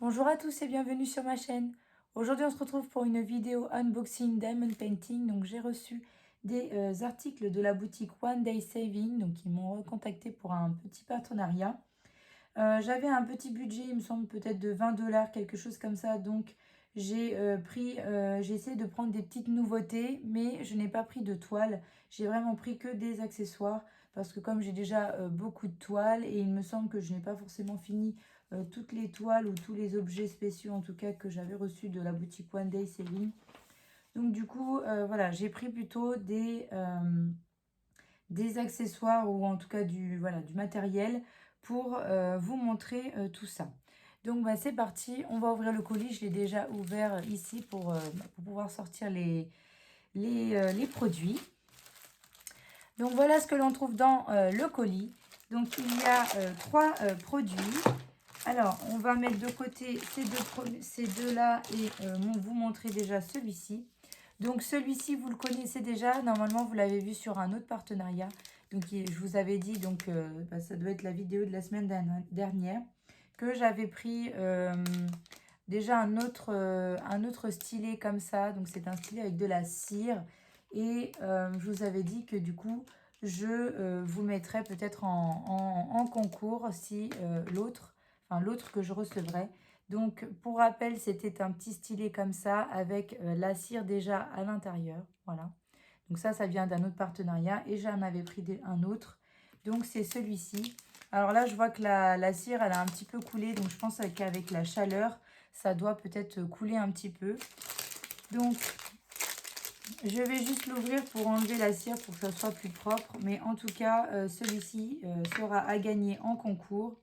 Bonjour à tous et bienvenue sur ma chaîne. Aujourd'hui on se retrouve pour une vidéo unboxing Diamond Painting. Donc j'ai reçu des articles de la boutique One Day Saving. Donc ils m'ont recontacté pour un petit partenariat. J'avais un petit budget, il me semble peut-être de 20 $, quelque chose comme ça. Donc j'ai essayé de prendre des petites nouveautés, mais je n'ai pas pris de toile. J'ai vraiment pris que des accessoires parce que comme j'ai déjà beaucoup de toiles et il me semble que je n'ai pas forcément fini toutes les toiles ou tous les objets spéciaux en tout cas que j'avais reçus de la boutique One Day Saving. Donc du coup, voilà, j'ai pris plutôt des accessoires ou en tout cas du matériel pour vous montrer tout ça. Donc bah, c'est parti, on va ouvrir le colis. Je l'ai déjà ouvert ici pour pouvoir sortir les produits. Donc voilà ce que l'on trouve dans le colis. Donc il y a trois produits. Alors on va mettre de côté ces deux-là et vous montrer déjà celui-ci. Donc celui-ci, vous le connaissez déjà. Normalement, vous l'avez vu sur un autre partenariat. Donc je vous avais dit, donc ça doit être la vidéo de la semaine dernière, que j'avais pris déjà un autre stylet comme ça. Donc c'est un stylet avec de la cire. Et je vous avais dit que du coup, je vous mettrai peut-être en concours si l'autre que je recevrai. Donc, pour rappel, c'était un petit stylet comme ça, avec la cire déjà à l'intérieur. Voilà. Donc ça vient d'un autre partenariat. Et j'en avais pris un autre. Donc, c'est celui-ci. Alors là, je vois que la cire, elle a un petit peu coulé. Donc, je pense qu'avec la chaleur, ça doit peut-être couler un petit peu. Donc, je vais juste l'ouvrir pour enlever la cire pour que ça soit plus propre. Mais en tout cas, celui-ci sera à gagner en concours.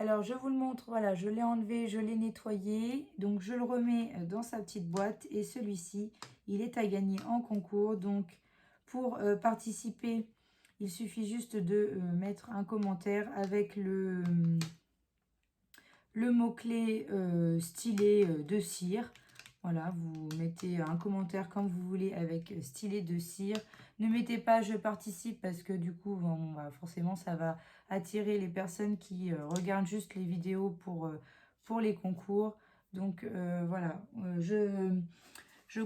Alors, je vous le montre, voilà, je l'ai enlevé, je l'ai nettoyé. Donc, je le remets dans sa petite boîte. Et celui-ci, il est à gagner en concours. Donc, pour participer, il suffit juste de mettre un commentaire avec le mot-clé stylet de cire. Voilà, vous mettez un commentaire comme vous voulez avec stylet de cire. Ne mettez pas je participe parce que du coup, bon, bah, forcément, ça va attirer les personnes qui regardent juste les vidéos pour les concours. Donc voilà, je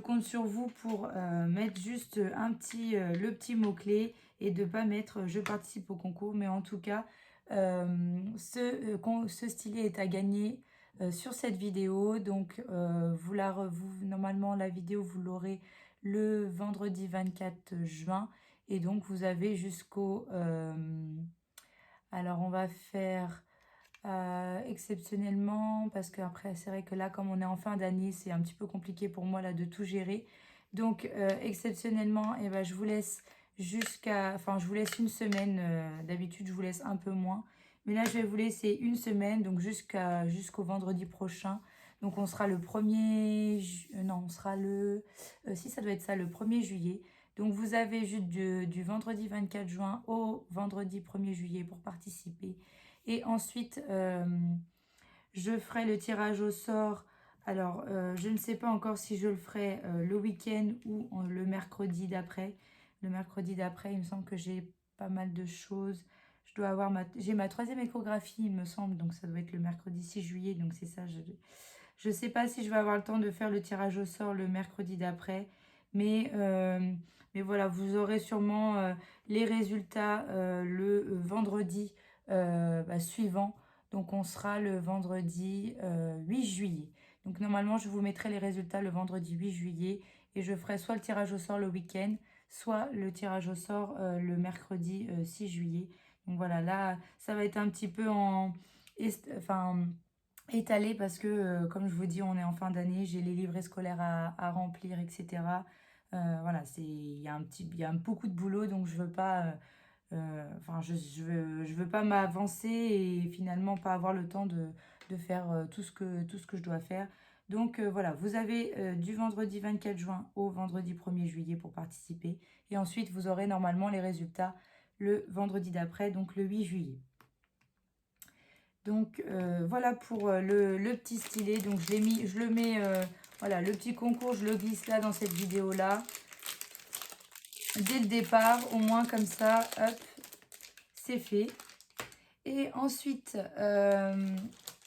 compte sur vous pour mettre juste le petit mot-clé et de ne pas mettre je participe au concours. Mais en tout cas, ce stylet est à gagner sur cette vidéo. Donc, normalement, la vidéo, vous l'aurez le vendredi 24 juin. Et donc, vous avez jusqu'au... alors, on va faire exceptionnellement, parce qu'après, c'est vrai que là, comme on est en fin d'année, c'est un petit peu compliqué pour moi là de tout gérer. Donc, exceptionnellement, eh ben, je vous laisse je vous laisse une semaine. D'habitude, je vous laisse un peu moins. Mais là, je vais vous laisser une semaine, donc jusqu'au vendredi prochain. Donc, on sera le 1er... non, on sera le... si, ça doit être ça, le 1er juillet. Donc, vous avez juste du vendredi 24 juin au vendredi 1er juillet pour participer. Et ensuite, je ferai le tirage au sort. Alors, je ne sais pas encore si je le ferai le week-end ou le mercredi d'après. Le mercredi d'après, il me semble que j'ai pas mal de choses. Je dois avoir j'ai ma 3e échographie, il me semble. Donc, ça doit être le mercredi 6 juillet. Donc, c'est ça. Je ne sais pas si je vais avoir le temps de faire le tirage au sort le mercredi d'après. Mais voilà, vous aurez sûrement les résultats le vendredi suivant. Donc, on sera le vendredi 8 juillet. Donc, normalement, je vous mettrai les résultats le vendredi 8 juillet. Et je ferai soit le tirage au sort le week-end, soit le tirage au sort le mercredi 6 juillet. Donc, voilà, là, ça va être un petit peu étalé parce que, comme je vous dis, on est en fin d'année. J'ai les livrets scolaires à remplir, etc. Voilà, il y a beaucoup de boulot, donc je veux pas... je veux pas m'avancer et finalement pas avoir le temps de faire tout ce que je dois faire. Donc voilà, vous avez du vendredi 24 juin au vendredi 1er juillet pour participer. Et ensuite, vous aurez normalement les résultats le vendredi d'après, donc le 8 juillet. Donc voilà pour le petit stylet. Donc je le mets, voilà, le petit concours, je le glisse là dans cette vidéo-là. dès le départ. Au moins comme ça, hop, c'est fait. Et ensuite,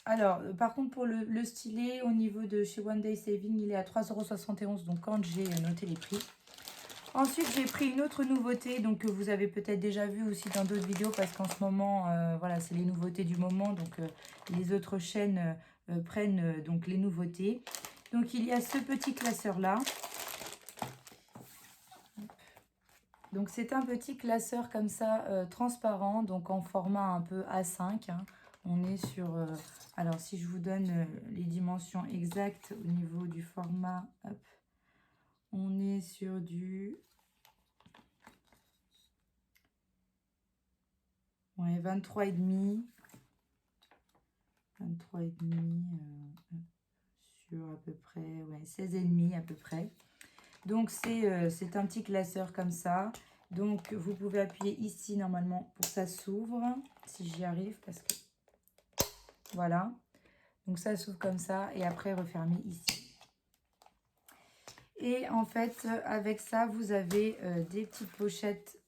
alors par contre pour le stylet, au niveau de chez One Day Saving, il est à 3,71 €, donc quand j'ai noté les prix. Ensuite, j'ai pris une autre nouveauté, donc que vous avez peut-être déjà vu aussi dans d'autres vidéos, parce qu'en ce moment, voilà, c'est les nouveautés du moment, donc les autres chaînes prennent donc les nouveautés. Donc il y a ce petit classeur-là. Donc c'est un petit classeur comme ça, transparent, donc en format un peu A5, hein. On est sur, alors si je vous donne les dimensions exactes au niveau du format, hop, on est sur du... Ouais, 23,5. 23,5 sur à peu près, ouais, 16,5 à peu près. Donc c'est un petit classeur comme ça. Donc vous pouvez appuyer ici normalement pour que ça s'ouvre, si j'y arrive, parce que voilà. Donc ça s'ouvre comme ça et après refermer ici. Et en fait, avec ça, vous avez des petites pochettes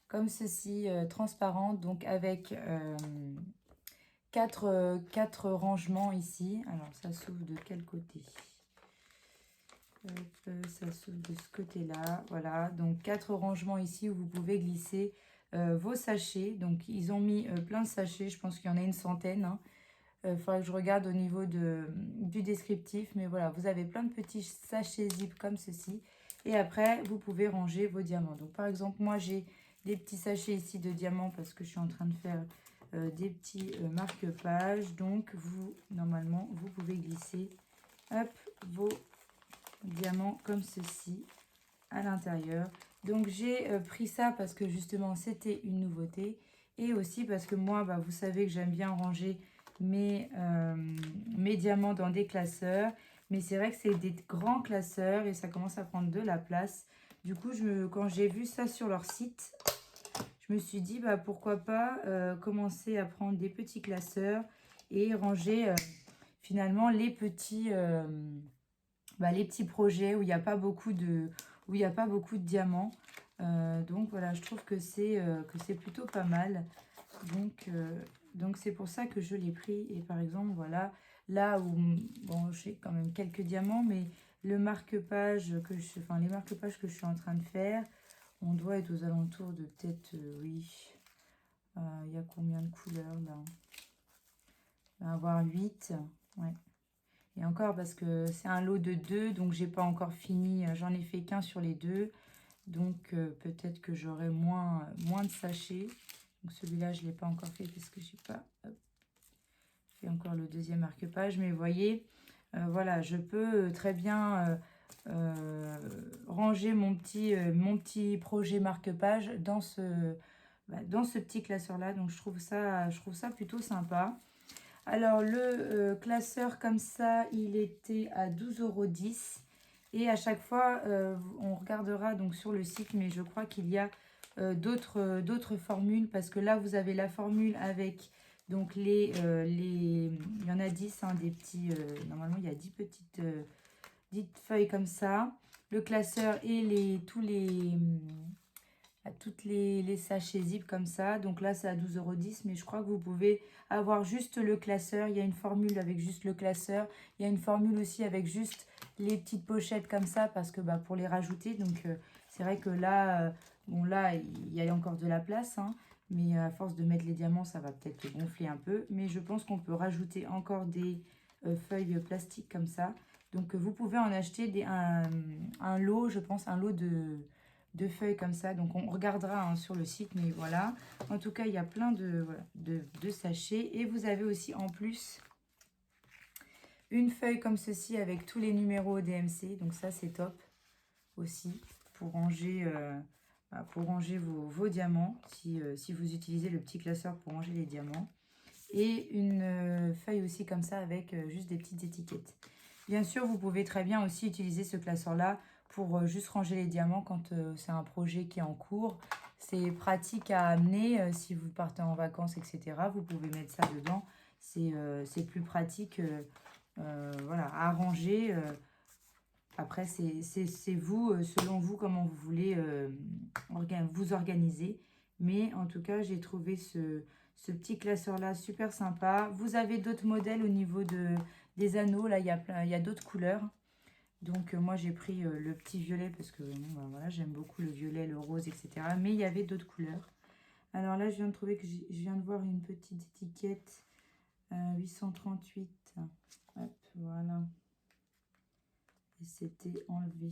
comme ceci, transparentes, donc avec 4 rangements ici. Alors ça s'ouvre de quel côté? Ça s'ouvre de ce côté-là. Voilà, donc 4 rangements ici où vous pouvez glisser vos sachets. Donc ils ont mis plein de sachets, je pense qu'il y en a une centaine, hein. Faudrait que je regarde au niveau du descriptif, mais voilà, vous avez plein de petits sachets zip comme ceci. Et après, vous pouvez ranger vos diamants. Donc par exemple, moi j'ai des petits sachets ici de diamants parce que je suis en train de faire des petits marque-pages. Donc vous, normalement, vous pouvez glisser, hop, vos diamants comme ceci à l'intérieur. Donc j'ai pris ça parce que justement c'était une nouveauté, et aussi parce que moi, bah, vous savez que j'aime bien ranger mes diamants dans des classeurs, mais c'est vrai que c'est des grands classeurs et ça commence à prendre de la place. Du coup, quand j'ai vu ça sur leur site, je me suis dit bah, pourquoi pas commencer à prendre des petits classeurs et ranger finalement les petits projets où il n'y a pas beaucoup de diamants. Donc voilà, je trouve que c'est plutôt pas mal. Donc c'est pour ça que je l'ai pris. Et par exemple, voilà, là où bon, j'ai quand même quelques diamants, mais le marque-page les marque-pages que je suis en train de faire, on doit être aux alentours de peut-être, oui, il y a combien de couleurs là? Il va y avoir 8, ouais. Et encore parce que c'est un lot de 2, donc j'ai pas encore fini, j'en ai fait qu'un sur les 2. Donc peut-être que j'aurai moins de sachets. Donc celui-là, je ne l'ai pas encore fait parce que j'ai pas fait encore le deuxième marque-page. Mais vous voyez, voilà, je peux très bien ranger mon petit projet marque-page dans dans ce petit classeur-là. Donc je trouve ça plutôt sympa. Alors, le classeur comme ça, il était à 12,10 €. Et à chaque fois, on regardera donc sur le site, mais je crois qu'il y a d'autres formules. Parce que là, vous avez la formule avec donc il y en a 10, hein, des petits... normalement, il y a 10 petites 10 feuilles comme ça. Le classeur et toutes les sachets zip comme ça. Donc là, c'est à 12,10 €, mais je crois que vous pouvez avoir juste le classeur. Il y a une formule avec juste le classeur. Il y a une formule aussi avec juste les petites pochettes comme ça, parce que bah, pour les rajouter. Donc c'est vrai que là, bon là, il y a encore de la place, hein, mais à force de mettre les diamants, ça va peut-être gonfler un peu. Mais je pense qu'on peut rajouter encore des feuilles plastiques comme ça. Donc vous pouvez en acheter un lot, je pense, un lot de feuilles comme ça. Donc on regardera, hein, sur le site, mais voilà. En tout cas, il y a plein de sachets. Et vous avez aussi en plus une feuille comme ceci avec tous les numéros DMC. Donc ça, c'est top aussi pour ranger, vos diamants, si vous utilisez le petit classeur pour ranger les diamants. Et une feuille aussi comme ça avec juste des petites étiquettes. Bien sûr, vous pouvez très bien aussi utiliser ce classeur-là pour juste ranger les diamants quand c'est un projet qui est en cours. C'est pratique à amener si vous partez en vacances, etc. Vous pouvez mettre ça dedans. C'est plus pratique voilà, à ranger Après, c'est vous, selon vous, comment vous voulez vous organiser. Mais en tout cas, j'ai trouvé ce petit classeur-là super sympa. Vous avez d'autres modèles au niveau des anneaux. Là, il y a d'autres couleurs. Donc, moi, j'ai pris le petit violet parce que bon, ben, voilà, j'aime beaucoup le violet, le rose, etc. Mais il y avait d'autres couleurs. Alors là, je viens de trouver que je viens de voir une petite étiquette 838. Hop, voilà. Et c'était enlevé.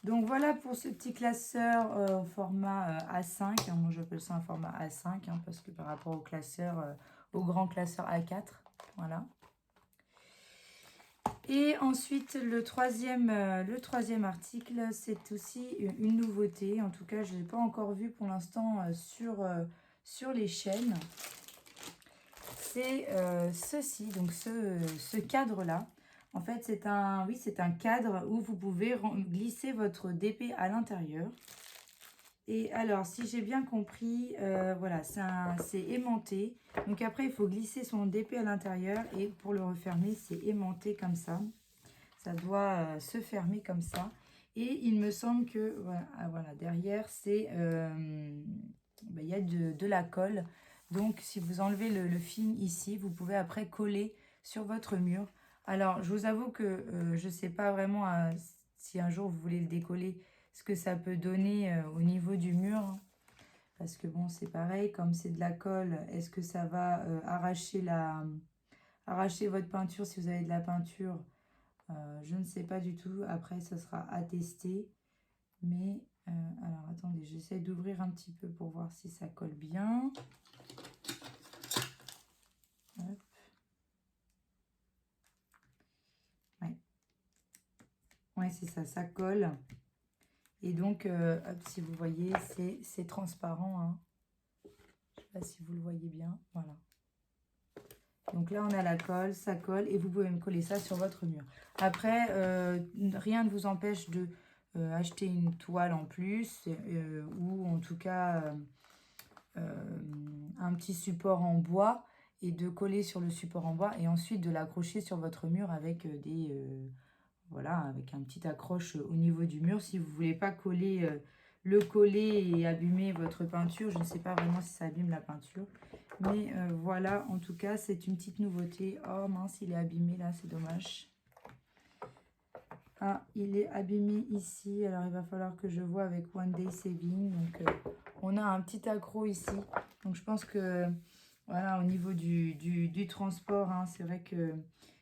Donc voilà pour ce petit classeur au format A5. Hein, moi j'appelle ça un format A5 hein, parce que par rapport au classeur, au grand classeur A4. Voilà. Et ensuite le troisième article, c'est aussi une nouveauté. En tout cas, je ne l'ai pas encore vu pour l'instant sur les chaînes. C'est ceci, donc ce cadre-là. En fait, c'est un cadre où vous pouvez glisser votre DP à l'intérieur. Et alors, si j'ai bien compris, voilà, c'est aimanté. Donc après, il faut glisser son DP à l'intérieur. Et pour le refermer, c'est aimanté comme ça. Ça doit se fermer comme ça. Et il me semble que, voilà derrière, c'est, il y a de la colle. Donc, si vous enlevez le film ici, vous pouvez après coller sur votre mur. Alors, je vous avoue que je ne sais pas vraiment si un jour vous voulez le décoller, ce que ça peut donner au niveau du mur. Parce que bon, c'est pareil, comme c'est de la colle, est-ce que ça va arracher votre peinture si vous avez de la peinture? Je ne sais pas du tout. Après, ça sera à tester. Mais, alors, attendez, j'essaie d'ouvrir un petit peu pour voir si ça colle bien. Hop. Ouais. Ouais, c'est ça, ça colle. Et donc, hop, si vous voyez, c'est transparent. Hein. Je ne sais pas si vous le voyez bien. Voilà. Donc là, on a la colle, ça colle. Et vous pouvez me coller ça sur votre mur. Après, rien ne vous empêche de acheter une toile en plus. Ou en tout cas, un petit support en bois. Et de coller sur le support en bois. Et ensuite, de l'accrocher sur votre mur avec voilà, avec un petit accroche au niveau du mur. Si vous ne voulez pas le coller et abîmer votre peinture, je ne sais pas vraiment si ça abîme la peinture. Mais voilà, en tout cas, c'est une petite nouveauté. Oh mince, il est abîmé là, c'est dommage. Ah, il est abîmé ici. Alors, il va falloir que je vois avec One Day Saving. Donc, on a un petit accro ici. Donc, je pense que, voilà, au niveau du transport, hein, c'est vrai que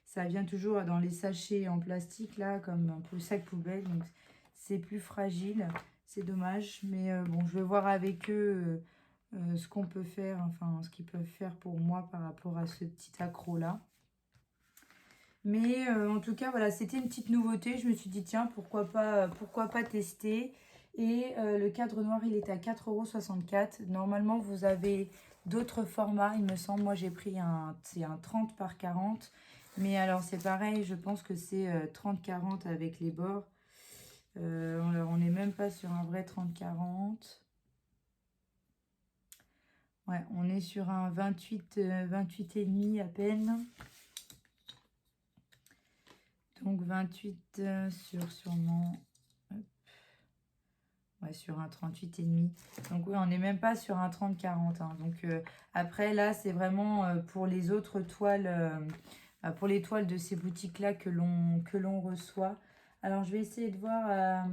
ça vient toujours dans les sachets en plastique, là, comme un peu sac poubelle. Donc, c'est plus fragile. C'est dommage. Mais bon, je vais voir avec eux ce qu'on peut faire, enfin, ce qu'ils peuvent faire pour moi par rapport à ce petit accro-là. Mais en tout cas, voilà, c'était une petite nouveauté. Je me suis dit, tiens, pourquoi pas tester. Et le cadre noir, il est à 4,64 €. Normalement, vous avez d'autres formats, il me semble. Moi, j'ai pris c'est un 30 par 40. Mais alors, c'est pareil, je pense que c'est 30-40 avec les bords. On n'est même pas sur un vrai 30-40. Ouais, on est sur un 28 et demi à peine. Donc 28 sur sûrement... Hop. Ouais, sur un 38,5. Donc oui, on n'est même pas sur un 30-40. Hein. Donc après, là, c'est vraiment pour les autres toiles, pour les toiles de ces boutiques-là que l'on reçoit. Alors, je vais essayer de voir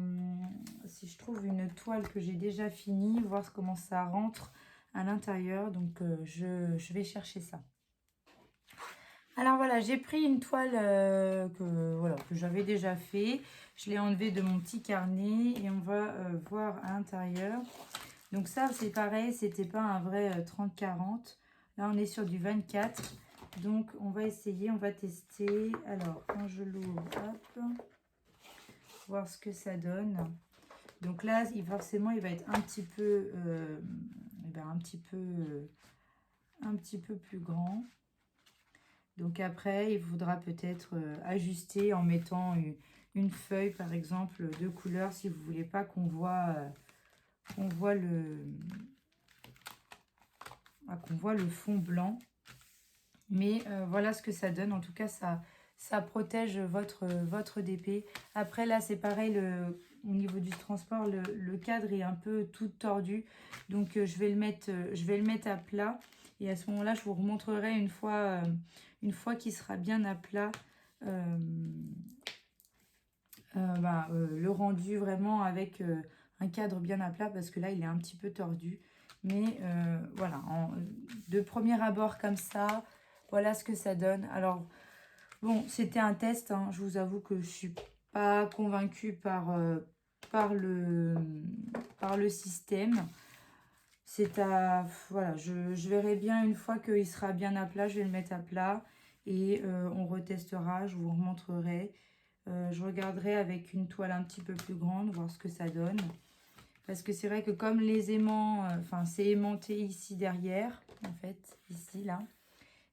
si je trouve une toile que j'ai déjà finie, voir comment ça rentre à l'intérieur. Donc, je vais chercher ça. Alors voilà, j'ai pris une toile que j'avais déjà fait. Je l'ai enlevée de mon petit carnet et on va voir à l'intérieur. Donc ça, c'est pareil, c'était pas un vrai 30-40. Là, on est sur du 24. Donc, on va essayer, on va tester. Alors, quand je l'ouvre, hop, voir ce que ça donne. Donc là, forcément, il va être un petit peu, un petit peu plus grand. Donc après, il faudra peut-être ajuster en mettant une feuille, par exemple, de couleur, si vous ne voulez pas qu'on voit le fond blanc. Mais voilà ce que ça donne. En tout cas, ça protège votre DP. Après, là, c'est pareil, au niveau du transport, le cadre est un peu tout tordu. Donc, je vais le mettre à plat. Et à ce moment-là, je vous remontrerai une fois qu'il sera bien à plat, le rendu vraiment avec un cadre bien à plat, parce que là, il est un petit peu tordu. Mais voilà, de premier abord comme ça, voilà ce que ça donne. Alors, bon, c'était un test, hein. Je vous avoue que je suis pas convaincue par le système. Voilà, je verrai bien une fois qu'il sera bien à plat, je vais le mettre à plat et on retestera, je vous remontrerai. Je regarderai avec une toile un petit peu plus grande, voir ce que ça donne. Parce que c'est vrai que comme les aimants, c'est aimanté ici derrière, en fait, ici, là.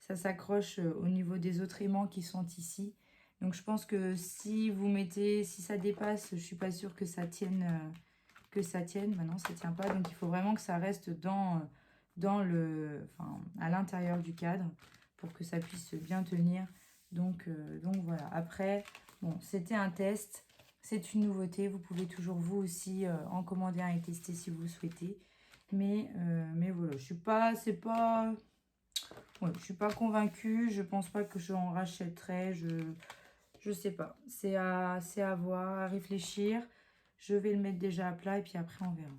Ça s'accroche au niveau des autres aimants qui sont ici. Donc je pense que si ça dépasse, je suis pas sûre que ça tienne. Bah non, ça tient pas. Donc il faut vraiment que ça reste à l'intérieur du cadre pour que ça puisse bien tenir. Donc voilà. Après, bon, c'était un test. C'est une nouveauté. Vous pouvez toujours vous aussi en commander un et tester si vous le souhaitez. Mais voilà, je suis pas convaincue. Je pense pas que j'en rachèterai. Je sais pas. C'est à voir, à réfléchir. Je vais le mettre déjà à plat et puis après on verra.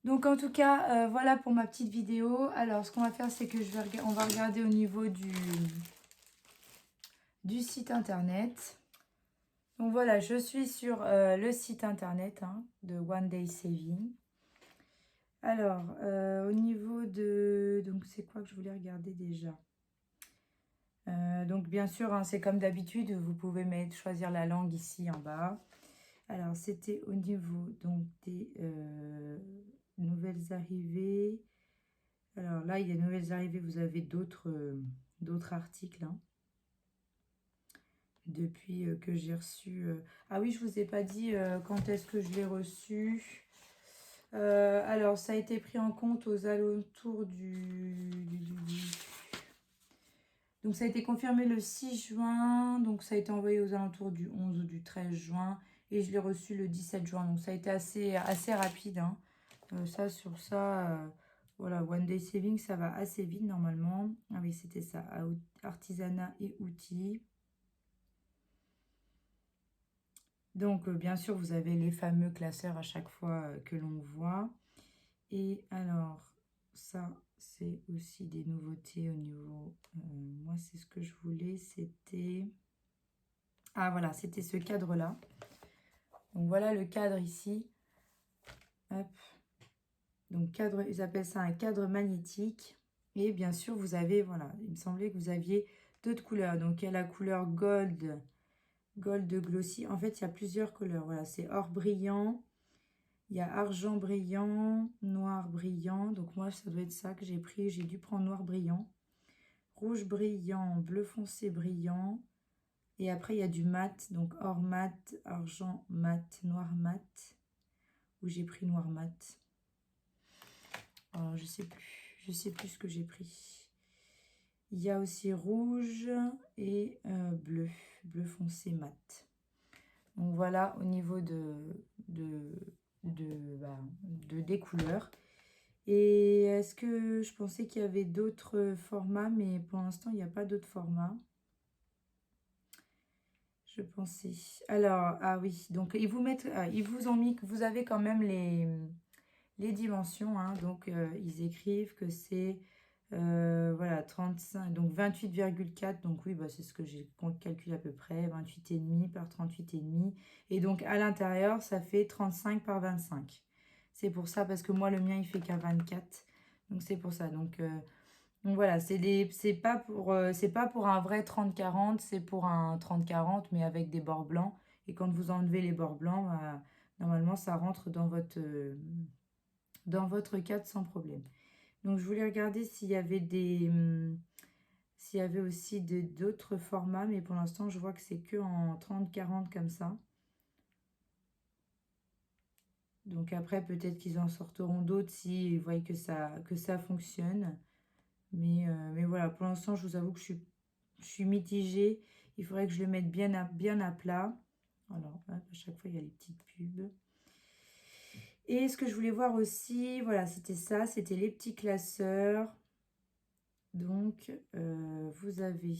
Donc en tout cas, voilà pour ma petite vidéo. Alors ce qu'on va faire, c'est que on va regarder au niveau du site internet. Donc voilà, je suis sur le site internet de One Day Saving. Alors, au niveau de... Donc c'est quoi que je voulais regarder déjà? Donc bien sûr, c'est comme d'habitude, vous pouvez choisir la langue ici en bas. Alors c'était au niveau donc des nouvelles arrivées. Alors là, il y a nouvelles arrivées, vous avez d'autres articles depuis que j'ai reçu. Ah oui, je vous ai pas dit quand est-ce que je l'ai reçu. Alors ça a été pris en compte aux alentours donc ça a été confirmé le 6 juin, donc ça a été envoyé aux alentours du 11 ou du 13 juin, et je l'ai reçu le 17 juin, donc ça a été assez rapide. Sur ça, voilà, One Day Saving, ça va assez vite normalement. Ah oui, c'était ça, artisanat et outils. Donc, bien sûr, vous avez les fameux classeurs à chaque fois que l'on voit. Et alors, ça, c'est aussi des nouveautés au niveau... moi, c'est ce que je voulais, c'était... Ah, voilà, c'était ce cadre-là. Donc, voilà le cadre ici. Hop. Donc, cadre, ils appellent ça un cadre magnétique. Et bien sûr, vous avez, voilà, il me semblait que vous aviez d'autres couleurs. Donc, il y a la couleur gold glossy. En fait, il y a plusieurs couleurs. Voilà, c'est or brillant. Il y a argent brillant, noir brillant. Donc moi, ça doit être ça que j'ai pris. J'ai dû prendre noir brillant. Rouge brillant, bleu foncé brillant. Et après, il y a du mat. Donc or mat, argent mat, noir mat. Où j'ai pris noir mat. Alors, je sais plus. Je sais plus ce que j'ai pris. Il y a aussi rouge et bleu. Bleu foncé mat. Donc voilà au niveau des couleurs. Et est-ce que je pensais qu'il y avait d'autres formats, mais pour l'instant, il n'y a pas d'autres formats. Je pensais. Alors, ah oui, donc ils vous ont mis que vous avez quand même les dimensions. Donc, ils écrivent que c'est voilà, 35, donc 28,4. Donc oui, c'est ce que j'ai calculé à peu près, 28,5 par 38,5. Et donc, à l'intérieur, ça fait 35 par 25. C'est pour ça, parce que moi, le mien, il fait qu'à 24. Donc, c'est pour ça. Donc voilà, c'est pas pour un vrai 30-40, c'est pour un 30-40, mais avec des bords blancs. Et quand vous enlevez les bords blancs, normalement, ça rentre dans votre cadre sans problème. Donc, je voulais regarder s'il y avait aussi d'autres formats, mais pour l'instant, je vois que c'est que en 30-40 comme ça. Donc après, peut-être qu'ils en sortiront d'autres s'ils voient que ça fonctionne. Mais voilà, pour l'instant, je vous avoue que je suis mitigée. Il faudrait que je le mette bien à plat. Alors, hop, à chaque fois, il y a les petites pubs. Et ce que je voulais voir aussi, voilà, c'était ça, c'était les petits classeurs. Donc, vous avez...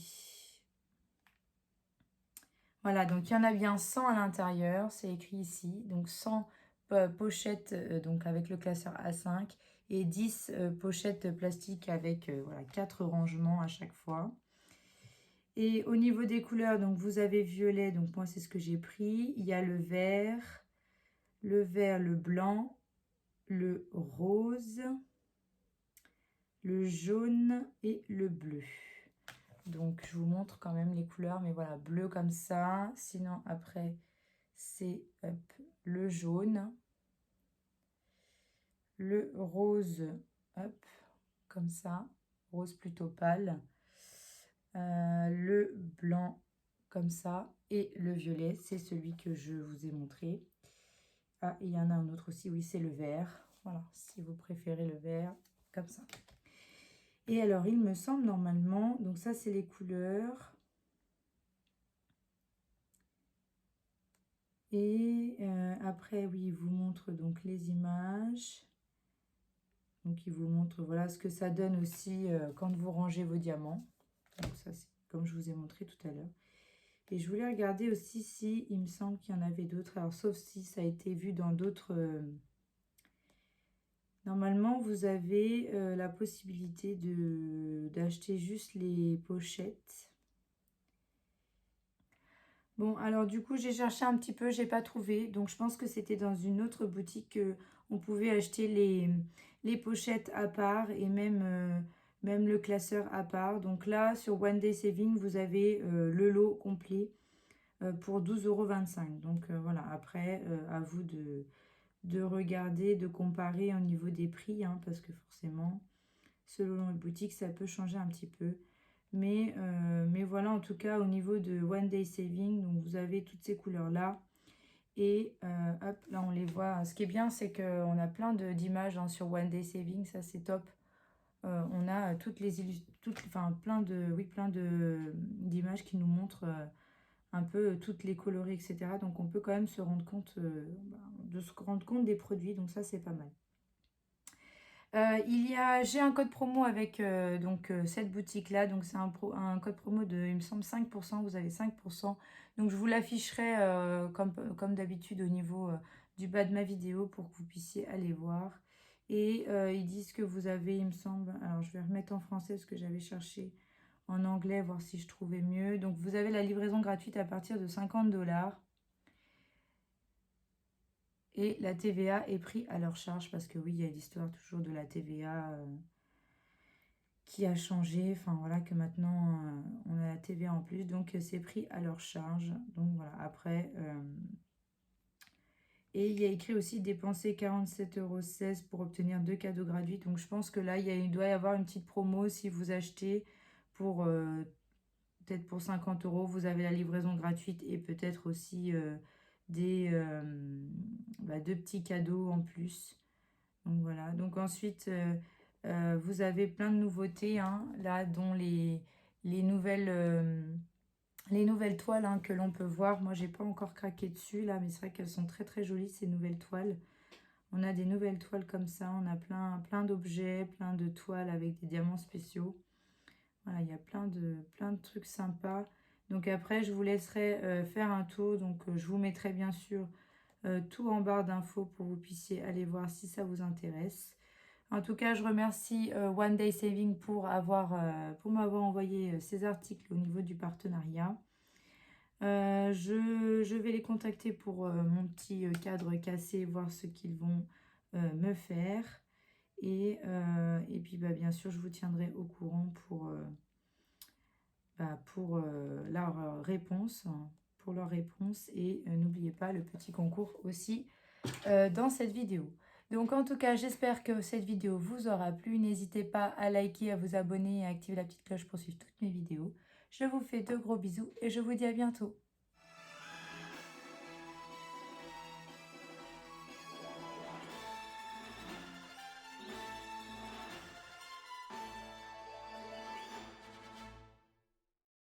Voilà, donc il y en a bien 100 à l'intérieur, c'est écrit ici. Donc 100 pochettes donc avec le classeur A5 et 10 pochettes plastiques avec voilà, 4 rangements à chaque fois. Et au niveau des couleurs, donc vous avez violet, donc moi c'est ce que j'ai pris. Il y a le vert, le blanc, le rose, le jaune et le bleu. Donc je vous montre quand même les couleurs, mais voilà, bleu comme ça. Sinon après c'est le jaune, le rose, hop, comme ça, rose plutôt pâle, le blanc comme ça, et le violet, c'est celui que je vous ai montré. Ah, il y en a un autre aussi, oui, c'est le vert. Voilà, si vous préférez le vert, comme ça. Et alors, il me semble normalement, donc ça, c'est les couleurs. Et après, oui, il vous montre donc les images. Donc, il vous montre voilà ce que ça donne aussi quand vous rangez vos diamants. Donc, ça, c'est comme je vous ai montré tout à l'heure. Et je voulais regarder aussi si il me semble qu'il y en avait d'autres. Alors, sauf si ça a été vu dans d'autres... Normalement, vous avez la possibilité d'acheter juste les pochettes. Bon, alors du coup, j'ai cherché un petit peu, j'ai pas trouvé. Donc, je pense que c'était dans une autre boutique qu'on pouvait acheter les pochettes à part et même le classeur à part. Donc là, sur One Day Saving, vous avez le lot complet pour 12,25 €. Donc voilà, après, à vous de regarder, de comparer au niveau des prix, hein, parce que forcément, selon les boutiques, ça peut changer un petit peu. Mais voilà, en tout cas, au niveau de One Day Saving, donc vous avez toutes ces couleurs-là. Et hop, là, on les voit. Ce qui est bien, c'est qu'on a plein d'images hein, sur One Day Saving. Ça, c'est top. On a toutes les enfin, plein d'images qui nous montrent un peu toutes les coloris, etc. Donc, on peut quand même se rendre compte, des produits. Donc, ça, c'est pas mal. J'ai un code promo avec cette boutique-là. Donc, c'est un code promo de, il me semble, 5%. Vous avez 5%. Donc, je vous l'afficherai comme d'habitude au niveau du bas de ma vidéo pour que vous puissiez aller voir. Et ils disent que vous avez, il me semble, alors je vais remettre en français parce que j'avais cherché en anglais, voir si je trouvais mieux. Donc, vous avez la livraison gratuite à partir de 50 $. Et la TVA est prise à leur charge parce que oui, il y a l'histoire toujours de la TVA qui a changé. Enfin voilà, que maintenant on a la TVA en plus. Donc c'est pris à leur charge. Donc voilà, après. Et il y a écrit aussi dépenser 47,16 € pour obtenir 2 cadeaux gratuits. Donc je pense que là, il doit y avoir une petite promo si vous achetez pour peut-être pour 50 €. Vous avez la livraison gratuite et peut-être aussi des 2 petits cadeaux en plus. Donc voilà. Donc ensuite, vous avez plein de nouveautés hein, là, dont les nouvelles toiles hein, que l'on peut voir. Moi, j'ai pas encore craqué dessus là, mais c'est vrai qu'elles sont très très jolies ces nouvelles toiles. On a des nouvelles toiles comme ça. On a plein d'objets, plein de toiles avec des diamants spéciaux. Voilà, il y a plein de trucs sympas. Donc après, je vous laisserai faire un tour. Donc je vous mettrai bien sûr tout en barre d'infos pour que vous puissiez aller voir si ça vous intéresse. En tout cas, je remercie One Day Saving pour m'avoir envoyé ces articles au niveau du partenariat. Je vais les contacter pour mon petit cadre cassé, voir ce qu'ils vont me faire. Et puis, bien sûr, je vous tiendrai au courant pour leur réponse. Pour leur réponse. Et n'oubliez pas le petit concours aussi dans cette vidéo. Donc en tout cas, j'espère que cette vidéo vous aura plu. N'hésitez pas à liker, à vous abonner et à activer la petite cloche pour suivre toutes mes vidéos. Je vous fais de gros bisous et je vous dis à bientôt.